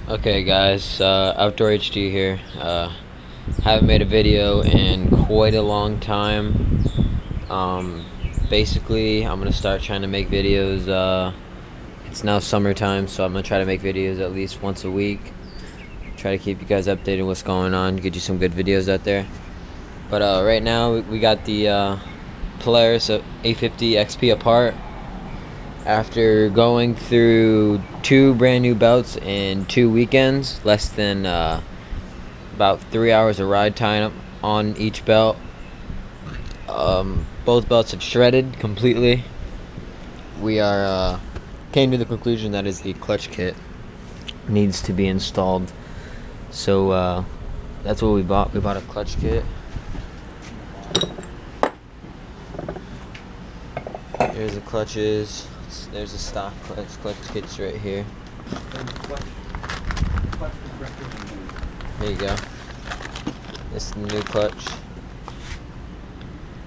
Okay guys, Outdoor HD here. Haven't made a video in quite a long time. Um, Basically, I'm gonna start trying to make videos. It's now summertime, so I'm gonna try to make videos at least once a week. Try to keep you guys updated on what's going on, get you some good videos out there. But right now, we got the Polaris A50 XP apart. After going through 2 brand new belts in 2 weekends, less than about 3 hours of ride time on each belt. Both belts have shredded completely. We are came to the conclusion that is the clutch kit needs to be installed. So that's what we bought. We bought a clutch kit. Here's the clutches. There's a stock clutch kits right here. There you go. This is the new clutch.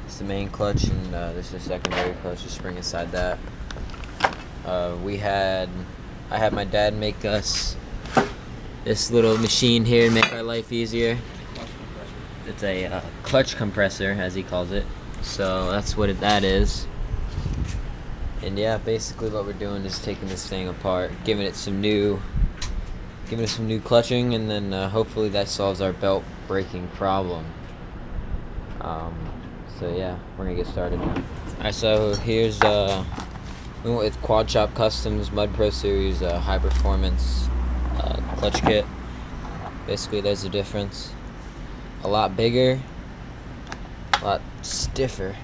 It's the main clutch, and this is the secondary clutch. The spring inside that. I had my dad make us this little machine here to make our life easier. It's a clutch compressor, as he calls it. So that's what that is. And yeah, basically what we're doing is taking this thing apart, giving it some new clutching, and then hopefully that solves our belt breaking problem. So yeah, we're gonna get started now. Alright, so here's we went with Quad Shop Customs Mud Pro Series high performance clutch kit. Basically, there's the difference. A lot bigger, a lot stiffer.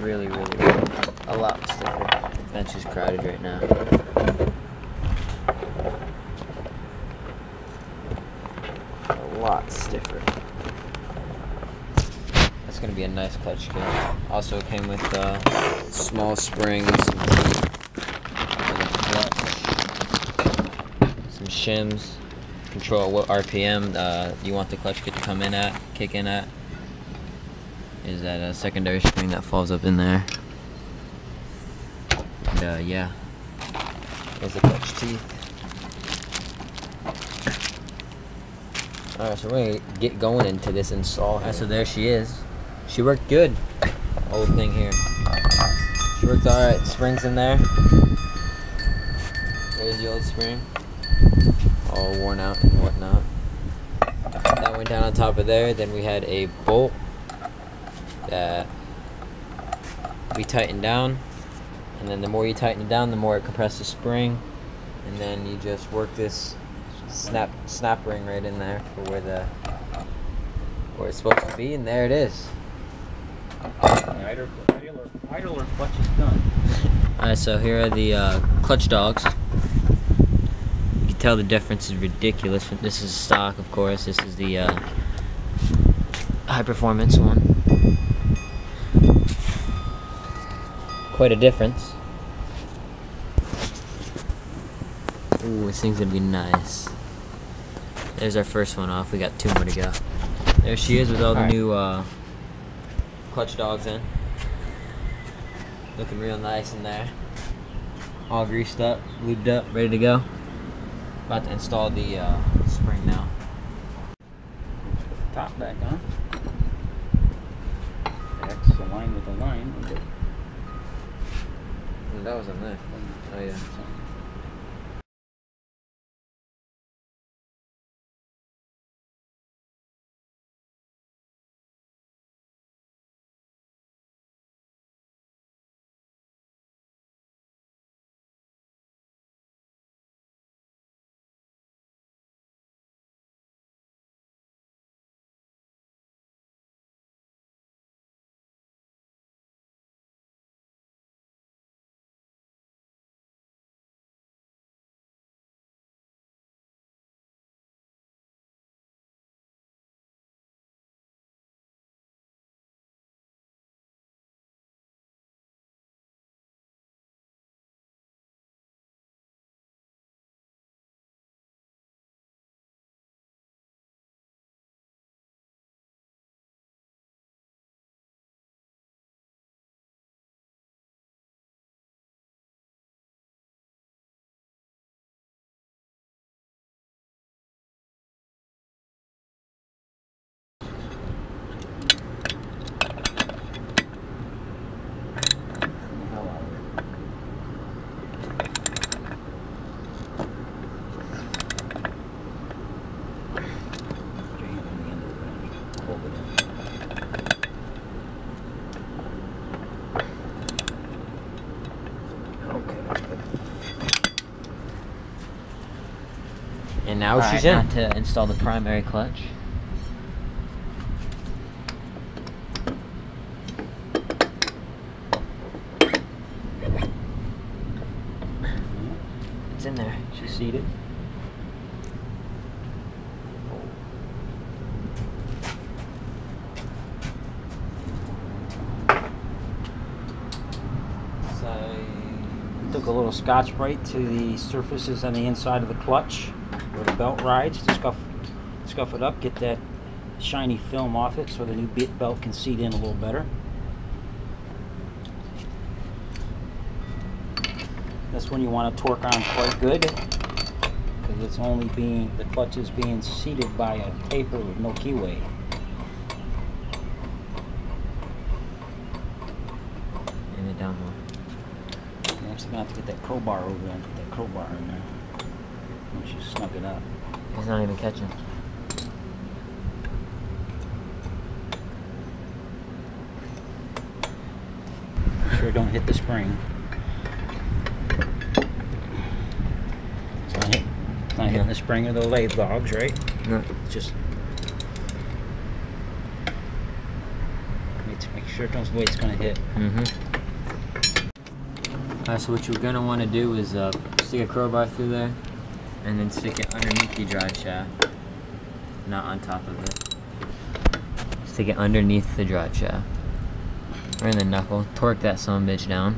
Really, a lot stiffer. The bench is crowded right now. A lot stiffer. That's gonna be a nice clutch kit. Also came with small springs, some shims, control what RPM you want the clutch kit to come in at, kick in at. Is that a secondary spring that falls up in there. And yeah, there's the clutch teeth. Alright, so we're gonna get going into this install. Alright, so there she is. She worked good. Old thing here. She worked alright. Springs in there. There's the old spring. All worn out and whatnot. That went down on top of there. Then we had a bolt that we tightened down, and then the more you tighten it down, the more it compresses the spring, and then you just work this snap ring right in there for where it's supposed to be, and there it is. Idler clutch is done. Alright, so here are the clutch dogs. You can tell the difference is ridiculous. This is stock, of course. This is the high performance one. Quite a difference. Ooh, this thing's gonna be nice. There's our first one off. We got 2 more to go. There she is with all the new clutch dogs in. Looking real nice in there. All greased up, lubed up, ready to go. About to install the spring now. Top back on. X align with the line. That was in there. Oh yeah. And now she's Now in. to install the primary clutch. It's in there. She's seated. Took a little Scotch-Brite to the surfaces on the inside of the clutch where the belt rides to scuff it up, get that shiny film off it so the new belt can seat in a little better. This one you want to torque on quite good because it's only the clutch is being seated by a taper with no keyway. And it down more. I'm just gonna have to get that crowbar over there and put that crowbar in there once you snug it up. It's not even catching. Sure don't hit the spring. It's not hitting the spring or the lathe logs, right? No. It's just need to make sure it knows the way it's gonna hit. Alright, so what you're going to want to do is stick a crowbar through there and then stick it underneath the drive shaft, not on top of it. Stick it underneath the drive shaft or in the knuckle. Torque that sumbitch down.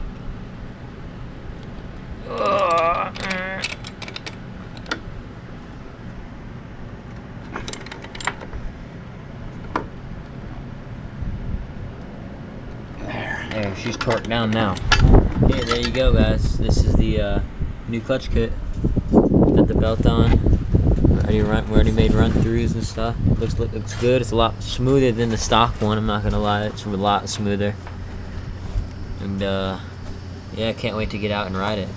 There, she's torqued down now. Okay, there you go, guys. This is the new clutch kit. Got the belt on. We already made run-throughs and stuff. Looks good. It's a lot smoother than the stock one. I'm not gonna lie, it's a lot smoother. And yeah, can't wait to get out and ride it.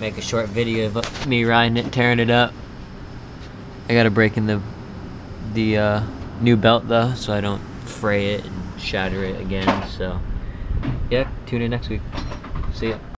Make a short video of me riding it, tearing it up. I gotta break in the new belt though, so I don't fray it and shatter it again. So yeah, tune in next week. See ya.